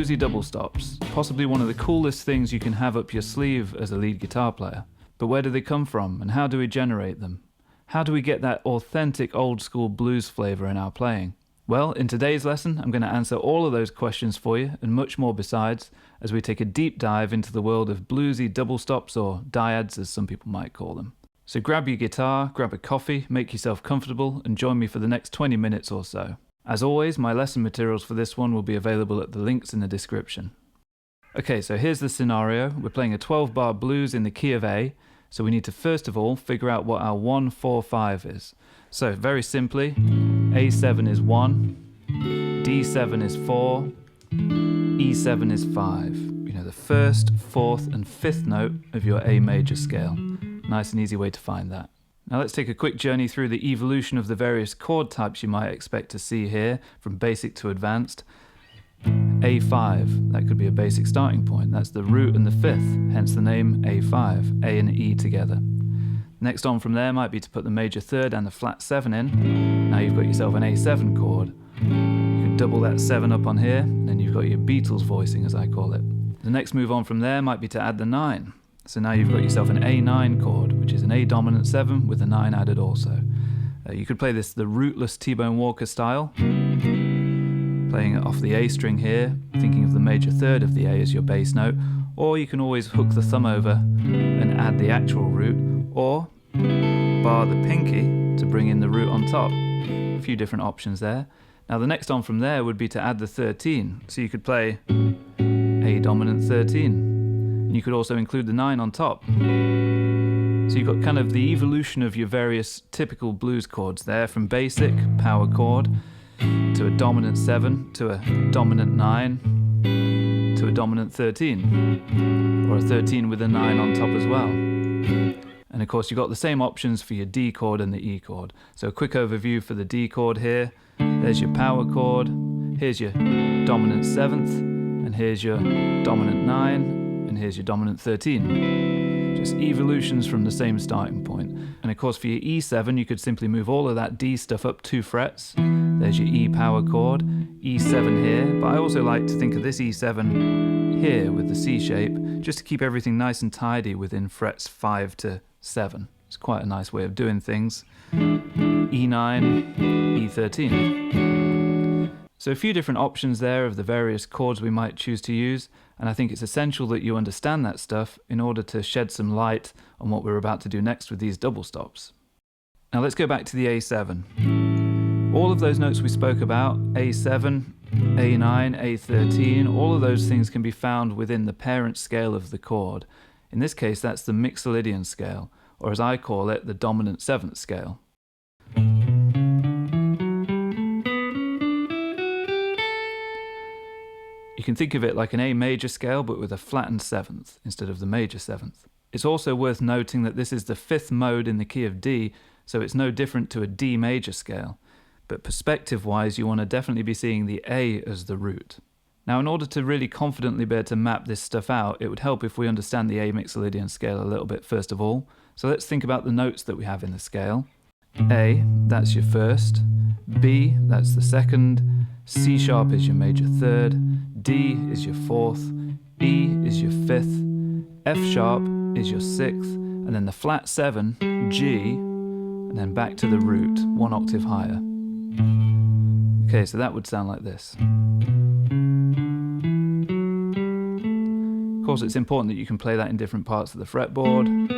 bluesy double stops, possibly one of the coolest things you can have up your sleeve as a lead guitar player. But where do they come from, and how do we generate them? How do we get that authentic old school blues flavour in our playing? Well, in today's lesson, I'm going to answer all of those questions for you, and much more besides, as we take a deep dive into the world of bluesy double stops, or dyads as some people might call them. So grab your guitar, grab a coffee, make yourself comfortable, and join me for the next 20 minutes or so. As always, my lesson materials for this one will be available at the links in the description. Okay, so here's the scenario. We're playing a 12-bar blues in the key of A, so we need to first of all figure out what our 1, 4, 5 is. So very simply, A7 is 1, D7 is 4, E7 is 5. You know, the first, fourth and fifth note of your A major scale. Nice and easy way to find that. Now let's take a quick journey through the evolution of the various chord types you might expect to see here, from basic to advanced. A5, that could be a basic starting point. That's the root and the fifth, hence the name A5, A and E together. Next on from there might be to put the major third and the flat 7 in. Now you've got yourself an A7 chord. You could double that 7 up on here, and then you've got your Beatles voicing, as I call it. The next move on from there might be to add the 9. So now you've got yourself an A9 chord, which is an A dominant 7 with a 9 added also. You could play this the rootless T-Bone Walker style, playing it off the A string here, thinking of the major third of the A as your bass note, or you can always hook the thumb over and add the actual root, or bar the pinky to bring in the root on top. A few different options there. Now the next on from there would be to add the 13, so you could play A dominant 13. You could also include the 9 on top. So you've got kind of the evolution of your various typical blues chords there, from basic, power chord, to a dominant 7, to a dominant 9, to a dominant 13, or a 13 with a 9 on top as well. And of course you've got the same options for your D chord and the E chord. So a quick overview for the D chord here. There's your power chord, here's your dominant 7th, and here's your dominant 9, and here's your dominant 13. Just evolutions from the same starting point. And of course for your E7 you could simply move all of that D stuff up 2 frets. There's your E power chord, E7 here, but I also like to think of this E7 here with the C shape, just to keep everything nice and tidy within frets 5 to 7. It's quite a nice way of doing things. E9, E13. So a few different options there of the various chords we might choose to use, and I think it's essential that you understand that stuff in order to shed some light on what we're about to do next with these double stops. Now let's go back to the A7. All of those notes we spoke about, A7, A9, A13, all of those things can be found within the parent scale of the chord. In this case that's the Mixolydian scale, or as I call it, the dominant 7th scale. You can think of it like an A major scale but with a flattened 7th instead of the major 7th. It's also worth noting that this is the 5th mode in the key of D, so it's no different to a D major scale. But perspective-wise you want to definitely be seeing the A as the root. Now in order to really confidently be able to map this stuff out, it would help if we understand the A Mixolydian scale a little bit first of all. So let's think about the notes that we have in the scale. A, that's your first. B, that's the second. C sharp is your major third. D is your fourth. E is your fifth. F sharp is your sixth. And then the flat 7, G, and then back to the root, 1 octave higher. Okay, so that would sound like this. Of course, it's important that you can play that in different parts of the fretboard.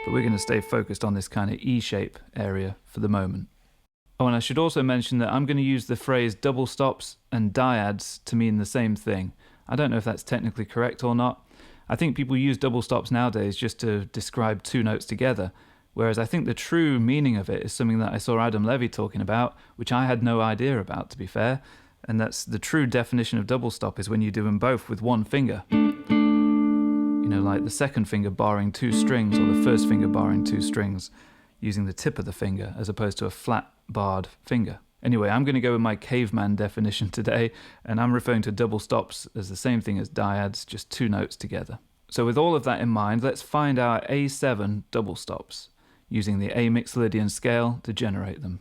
But we're going to stay focused on this kind of E-shape area for the moment. Oh, and I should also mention that I'm going to use the phrase double stops and dyads to mean the same thing. I don't know if that's technically correct or not. I think people use double stops nowadays just to describe 2 notes together, whereas I think the true meaning of it is something that I saw Adam Levy talking about, which I had no idea about, to be fair, and that's the true definition of double stop is when you do them both with 1 finger. You know, like the second finger barring 2 strings, or the first finger barring 2 strings, using the tip of the finger as opposed to a flat barred finger. Anyway, I'm going to go with my caveman definition today, and I'm referring to double stops as the same thing as dyads, just 2 notes together. So with all of that in mind, let's find our A7 double stops, using the A Mixolydian scale to generate them.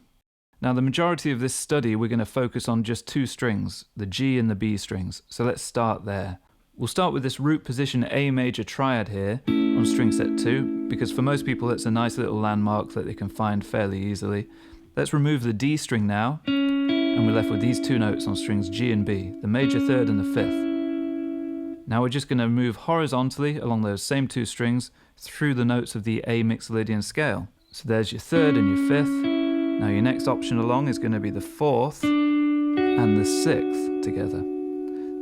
Now the majority of this study we're going to focus on just two strings, the G and the B strings, so let's start there. We'll start with this root position A major triad here on string set 2, because for most people it's a nice little landmark that they can find fairly easily. Let's remove the D string now, and we're left with these two notes on strings G and B, the major third and the fifth. Now we're just going to move horizontally along those same two strings through the notes of the A Mixolydian scale. So there's your third and your fifth. Now your next option along is going to be the fourth and the sixth together.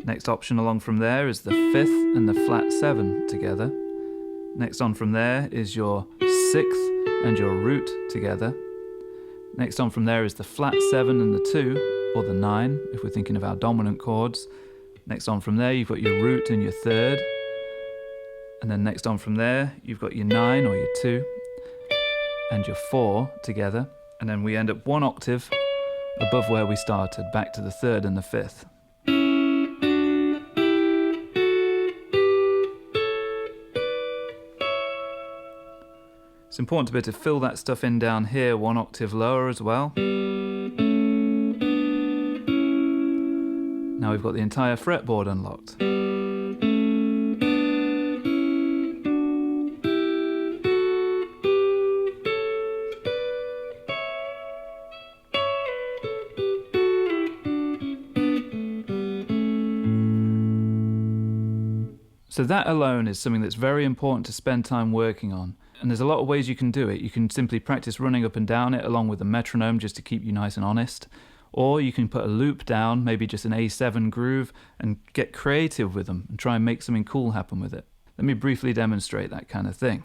Next option along from there is the fifth and the flat 7 together. Next on from there is your sixth and your root together. Next on from there is the flat 7 and the 2, or the 9 if we're thinking of our dominant chords. Next on from there you've got your root and your third. And then next on from there you've got your 9 or your 2 and your 4 together. And then we end up one octave above where we started, back to the third and the fifth. It's important to be able to fill that stuff in down here one octave lower as well. Now we've got the entire fretboard unlocked. So that alone is something that's very important to spend time working on. And there's a lot of ways you can do it. You can simply practice running up and down it along with a metronome just to keep you nice and honest. Or you can put a loop down, maybe just an A7 groove, and get creative with them and try and make something cool happen with it. Let me briefly demonstrate that kind of thing.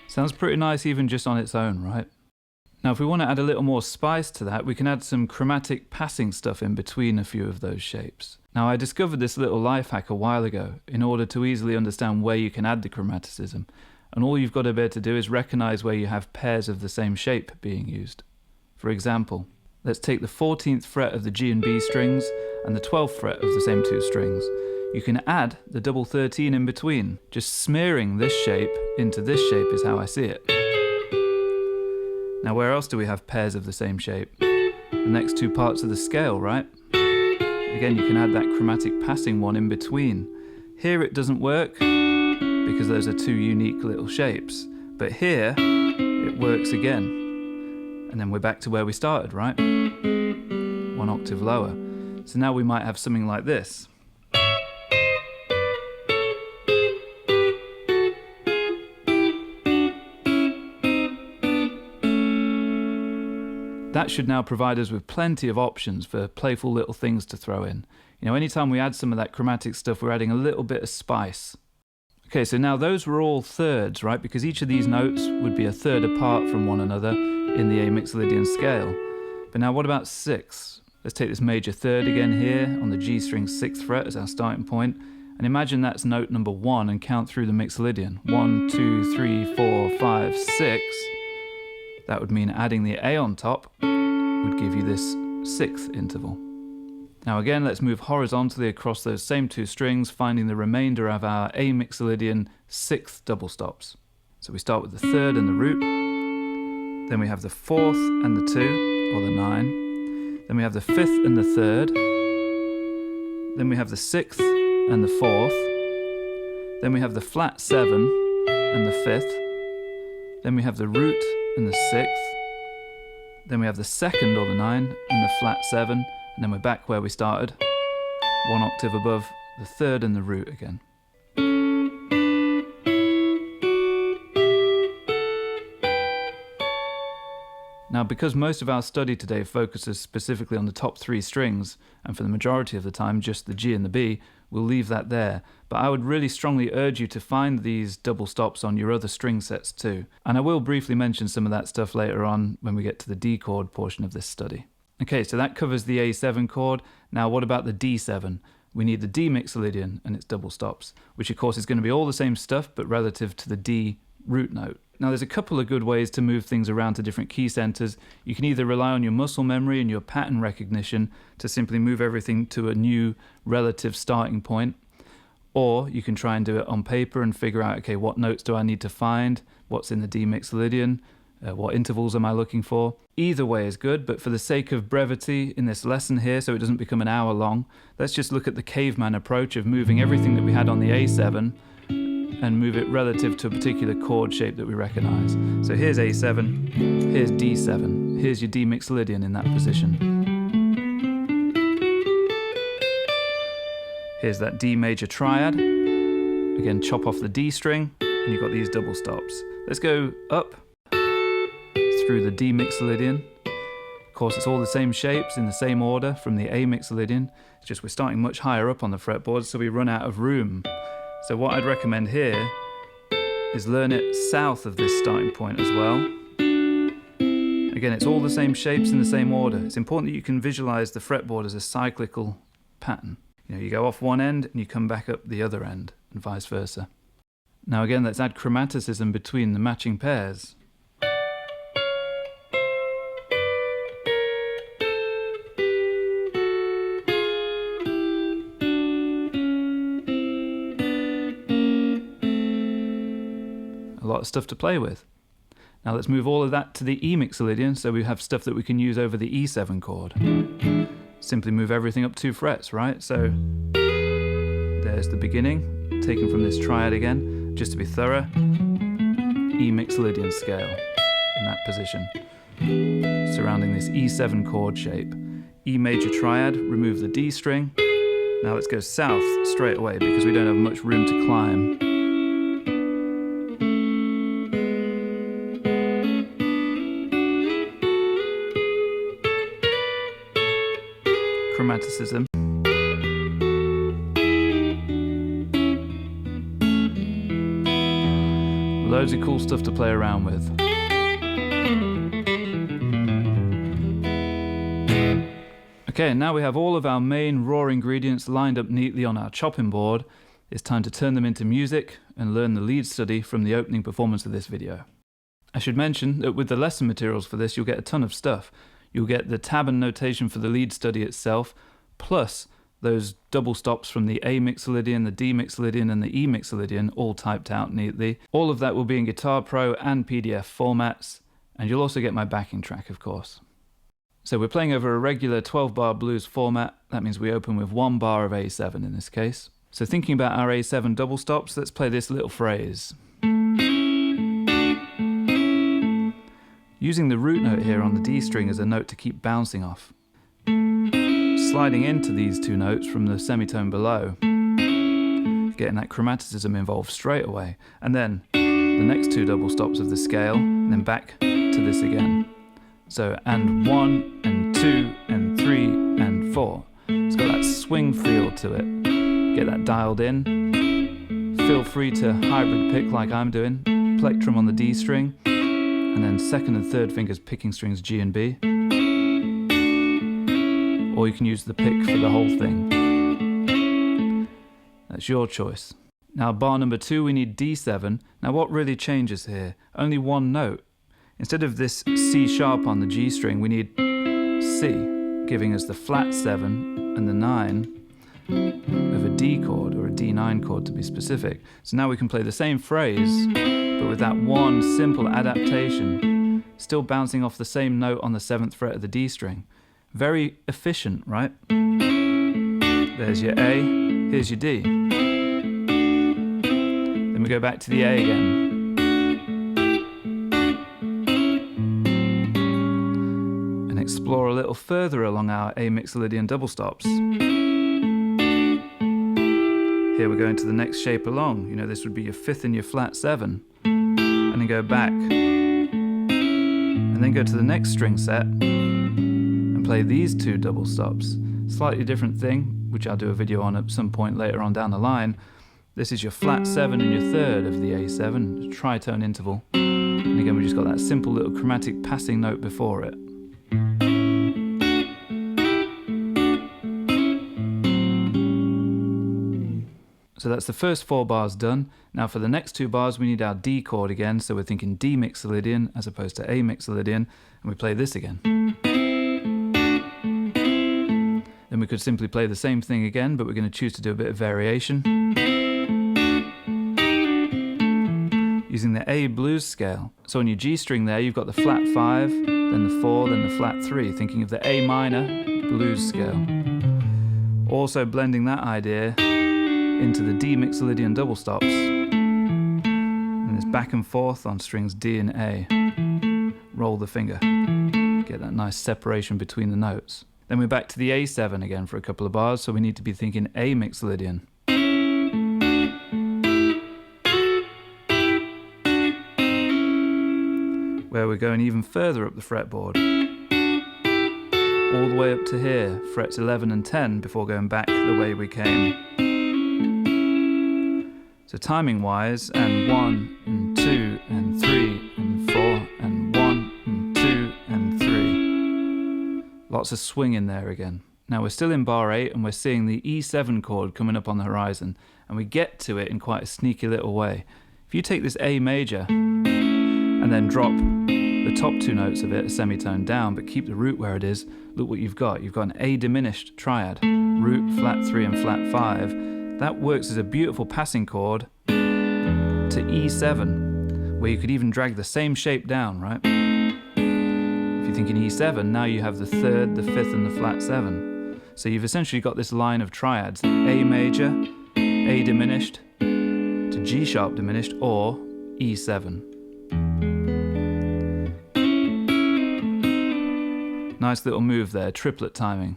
Sounds pretty nice even just on its own, right? Now if we want to add a little more spice to that, we can add some chromatic passing stuff in between a few of those shapes. Now I discovered this little life hack a while ago in order to easily understand where you can add the chromaticism, and all you've got to be able to do is recognize where you have pairs of the same shape being used. For example, let's take the 14th fret of the G and B strings and the 12th fret of the same two strings. You can add the double 13 in between. Just smearing this shape into this shape is how I see it. Now where else do we have pairs of the same shape? The next two parts of the scale, right? Again, you can add that chromatic passing one in between. Here it doesn't work because those are two unique little shapes. But here, it works again. And then we're back to where we started, right? One octave lower. So now we might have something like this. That should now provide us with plenty of options for playful little things to throw in. You know, anytime we add some of that chromatic stuff, we're adding a little bit of spice. Okay, so now those were all thirds, right? Because each of these notes would be a third apart from one another in the A Mixolydian scale. But now what about sixths? Let's take this major third again here on the G string 6th fret as our starting point, and imagine that's note number 1 and count through the Mixolydian. 1, 2, 3, 4, 5, 6. That would mean adding the A on top would give you this 6th interval. Now again, let's move horizontally across those same two strings, finding the remainder of our A Mixolydian 6th double stops. So we start with the third and the root, then we have the 4th and the 2, or the 9, then we have the 5th and the 3rd, then we have the 6th and the 4th, then we have the flat 7 and the 5th, then we have the root and the 6th, then we have the 2nd or the 9 and the flat 7, and then we're back where we started, one octave above the 3rd and the root again. Now, because most of our study today focuses specifically on the top 3 strings, and for the majority of the time just the G and the B, we'll leave that there. But I would really strongly urge you to find these double stops on your other string sets too. And I will briefly mention some of that stuff later on when we get to the D chord portion of this study. Okay, so that covers the A7 chord. Now what about the D7? We need the D Mixolydian and its double stops, which of course is going to be all the same stuff but relative to the D root note. Now there's a couple of good ways to move things around to different key centers. You can either rely on your muscle memory and your pattern recognition to simply move everything to a new relative starting point, or you can try and do it on paper and figure out, okay, what notes do I need to find, what's in the D Mixolydian, what intervals am I looking for. Either way is good, but for the sake of brevity in this lesson here, so it doesn't become an hour long, let's just look at the caveman approach of moving everything that we had on the A7 and move it relative to a particular chord shape that we recognize. So here's A7, here's D7, here's your D Mixolydian in that position. Here's that D major triad. Again, chop off the D string, and you've got these double stops. Let's go up through the D Mixolydian. Of course, it's all the same shapes in the same order from the A Mixolydian. It's just we're starting much higher up on the fretboard, so we run out of room. So what I'd recommend here is learn it south of this starting point as well. Again, it's all the same shapes in the same order. It's important that you can visualize the fretboard as a cyclical pattern. You know, you go off one end and you come back up the other end, and vice versa. Now again, let's add chromaticism between the matching pairs. A lot of stuff to play with. Now let's move all of that to the E Mixolydian, so we have stuff that we can use over the E7 chord. Simply move everything up 2 frets, right? So there's the beginning, taken from this triad again, just to be thorough. E Mixolydian scale in that position, surrounding this E7 chord shape. E major triad, remove the D string. Now let's go south straight away because we don't have much room to climb. Chromaticism. Loads of cool stuff to play around with. Okay, and now we have all of our main raw ingredients lined up neatly on our chopping board. It's time to turn them into music and learn the lead study from the opening performance of this video. I should mention that with the lesson materials for this, you'll get a ton of stuff. You'll get the tab and notation for the lead study itself, plus those double stops from the A Mixolydian, the D Mixolydian, and the E Mixolydian, all typed out neatly. All of that will be in Guitar Pro and PDF formats, and you'll also get my backing track, of course. So we're playing over a regular 12-bar blues format. That means we open with 1 bar of A7 in this case. So thinking about our A7 double stops, let's play this little phrase. Using the root note here on the D string as a note to keep bouncing off. Sliding into these 2 notes from the semitone below. Getting that chromaticism involved straight away. And then the next 2 double stops of the scale, and then back to this again. So, and 1, and 2, and 3, and 4. It's got that swing feel to it. Get that dialed in. Feel free to hybrid pick like I'm doing. Plectrum on the D string. And then 2nd and 3rd fingers picking strings G and B. Or you can use the pick for the whole thing. That's your choice. Now bar number 2 we need D7. Now what really changes here? Only 1 note. Instead of this C sharp on the G string, we need C, giving us the flat 7 and the 9 of a D chord, or a D9 chord to be specific. So now we can play the same phrase, but with that one simple adaptation, still bouncing off the same note on the 7th fret of the D string. Very efficient, right? There's your A, here's your D. Then we go back to the A again. And explore a little further along our A Mixolydian double stops. Here we're going to the next shape along. You know, this would be your 5th and your flat 7. And then go back. And then go to the next string set and play these 2 double stops. Slightly different thing. which I'll do a video on at some point later on down the line, this is your flat 7 and your third of the A7, tritone interval. And again, we just got that simple little chromatic passing note before it. So that's the first 4 bars done. Now for the next 2 bars we need our D chord again, so we're thinking D Mixolydian as opposed to A Mixolydian, and we play this again. Then we could simply play the same thing again, but we're going to choose to do a bit of variation. Using the A blues scale. So on your G string there you've got the flat 5, then the 4, then the flat 3, thinking of the A minor blues scale. Also blending that idea into the D Mixolydian double stops, and it's back and forth on strings D and A. Roll the finger, get that nice separation between the notes. Then we're back to the A7 again for a couple of bars, so we need to be thinking A Mixolydian. Where we're going even further up the fretboard, all the way up to here, frets 11 and 10, before going back the way we came. So timing wise, and 1 and 2 and 3 and 4 and 1 and 2 and 3. Lots of swing in there again. Now we're still in bar 8 and we're seeing the E7 chord coming up on the horizon, and we get to it in quite a sneaky little way. If you take this A major and then drop the top 2 notes of it a semitone down but keep the root where it is, look what you've got. You've got an A diminished triad, root, flat 3 and flat 5. That works as a beautiful passing chord to E7, where you could even drag the same shape down, right? If you're thinking E7, now you have the 3rd, the 5th and the flat 7. So you've essentially got this line of triads, A major, A diminished, to G sharp diminished, or E7. Nice little move there, triplet timing.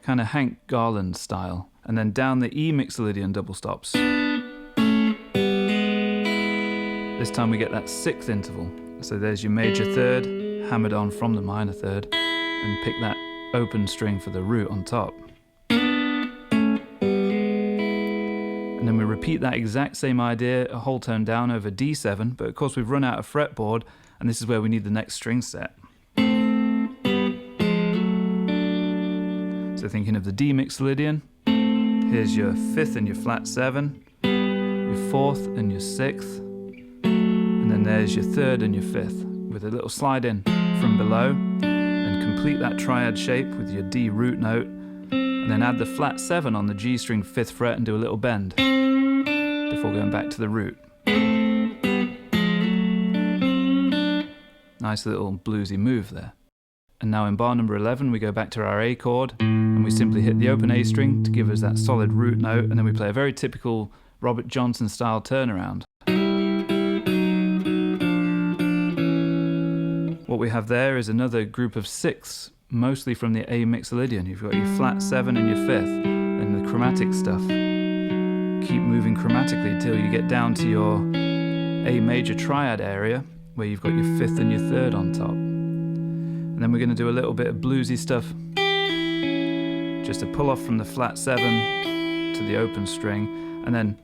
Kind of Hank Garland style. And then down the E Mixolydian double stops. This time we get that 6th interval. So there's your major 3rd, hammered on from the minor 3rd, and pick that open string for the root on top. And then we repeat that exact same idea, a whole tone down over D7, but of course we've run out of fretboard, and this is where we need the next string set. So thinking of the D Mixolydian, here's your 5th and your flat 7, your 4th and your 6th, and then there's your 3rd and your 5th, with a little slide in from below, and complete that triad shape with your D root note, and then add the flat 7 on the G string 5th fret and do a little bend before going back to the root. Nice little bluesy move there. And now in bar number 11 we go back to our A chord and we simply hit the open A string to give us that solid root note, and then we play a very typical Robert Johnson style turnaround. What we have there is another group of 6, mostly from the A Mixolydian. You've got your flat 7 and your 5th, and the chromatic stuff. Keep moving chromatically till you get down to your A major triad area, where you've got your 5th and your 3rd on top. And then we're going to do a little bit of bluesy stuff, just to pull off from the flat 7 to the open string, and then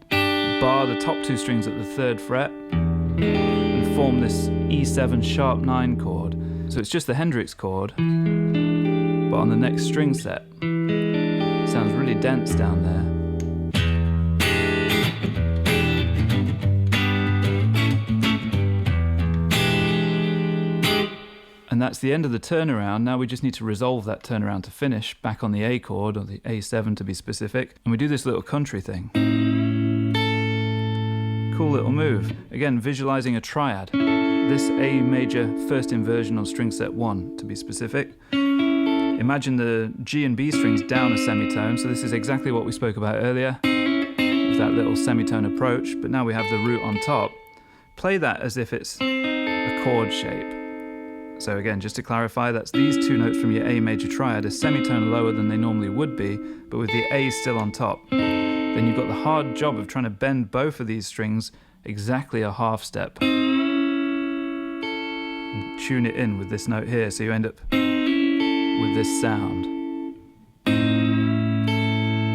bar the top 2 strings at the 3rd fret and form this E7 sharp 9 chord. So it's just the Hendrix chord, but on the next string set. It sounds really dense down there. And that's the end of the turnaround. Now we just need to resolve that turnaround to finish back on the A chord, or the A7 to be specific. And we do this little country thing. Cool little move. Again, visualizing a triad. This A major first inversion on string set 1 to be specific. Imagine the G and B strings down a semitone. So this is exactly what we spoke about earlier, with that little semitone approach. But now we have the root on top. Play that as if it's a chord shape. So again, just to clarify, that's these 2 notes from your A major triad, a semitone lower than they normally would be, but with the A still on top. Then you've got the hard job of trying to bend both of these strings exactly a half step. And tune it in with this note here, so you end up with this sound.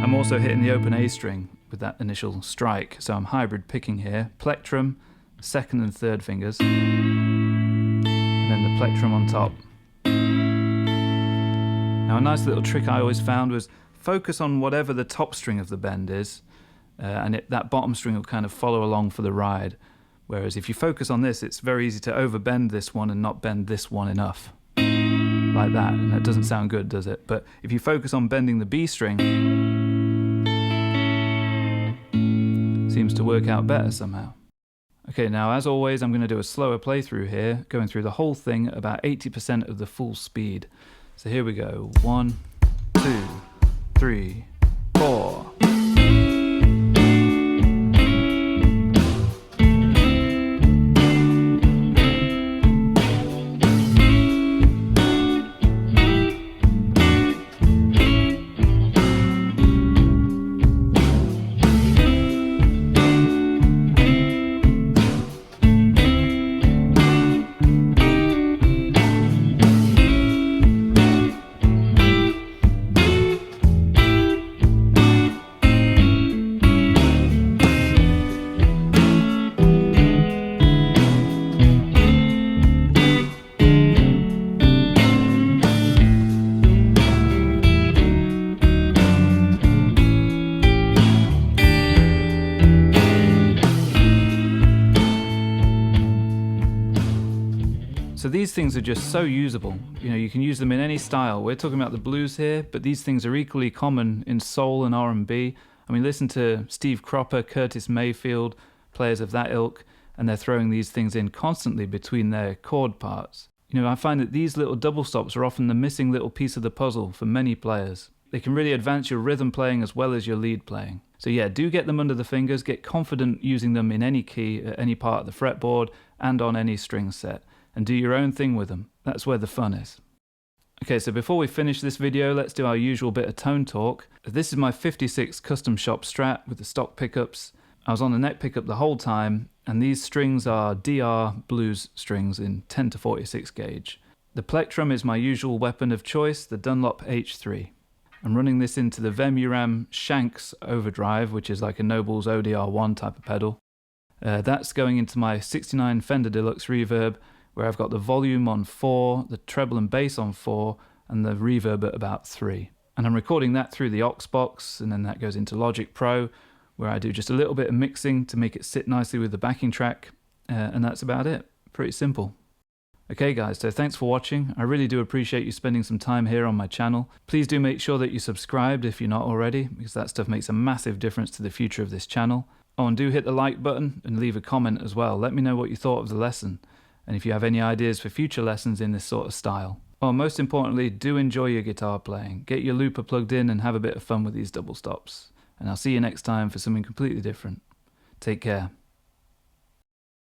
I'm also hitting the open A string with that initial strike, so I'm hybrid picking here. Plectrum, second and third fingers, and then the plectrum on top. Now a nice little trick I always found was focus on whatever the top string of the bend is, and that bottom string will kind of follow along for the ride. Whereas if you focus on this, it's very easy to overbend this one and not bend this one enough. Like that, and that doesn't sound good, does it? But if you focus on bending the B string, seems to work out better somehow. Okay, now as always, I'm going to do a slower playthrough here, going through the whole thing at about 80% of the full speed. So here we go. 1, 2, 3, 4. So these things are just so usable. You know, you can use them in any style. We're talking about the blues here, but these things are equally common in soul and R&B. I mean, listen to Steve Cropper, Curtis Mayfield, players of that ilk, and they're throwing these things in constantly between their chord parts. You know, I find that these little double stops are often the missing little piece of the puzzle for many players. They can really advance your rhythm playing as well as your lead playing. So yeah, do get them under the fingers, get confident using them in any key, at any part of the fretboard, and on any string set. And do your own thing with them. That's where the fun is. Okay, so before we finish this video, let's do our usual bit of tone talk. This is my 56 custom shop Strat with the stock pickups. I was on the neck pickup the whole time, and these strings are DR blues strings in 10 to 46 gauge. The plectrum is my usual weapon of choice, the Dunlop H3. I'm running this into the Vemuram Shanks overdrive, which is like a Noble's ODR1 type of pedal. That's going into my 69 Fender Deluxe reverb, where I've got the volume on 4, the treble and bass on 4, and the reverb at about 3. And I'm recording that through the aux box, and then that goes into Logic Pro, where I do just a little bit of mixing to make it sit nicely with the backing track, and that's about it. Pretty simple. Okay guys, so thanks for watching. I really do appreciate you spending some time here on my channel. Please do make sure that you subscribed if you're not already, because that stuff makes a massive difference to the future of this channel. Oh, and do hit the like button and leave a comment as well. Let me know what you thought of the lesson, and if you have any ideas for future lessons in this sort of style. Oh, most importantly, do enjoy your guitar playing. Get your looper plugged in and have a bit of fun with these double stops. And I'll see you next time for something completely different. Take care.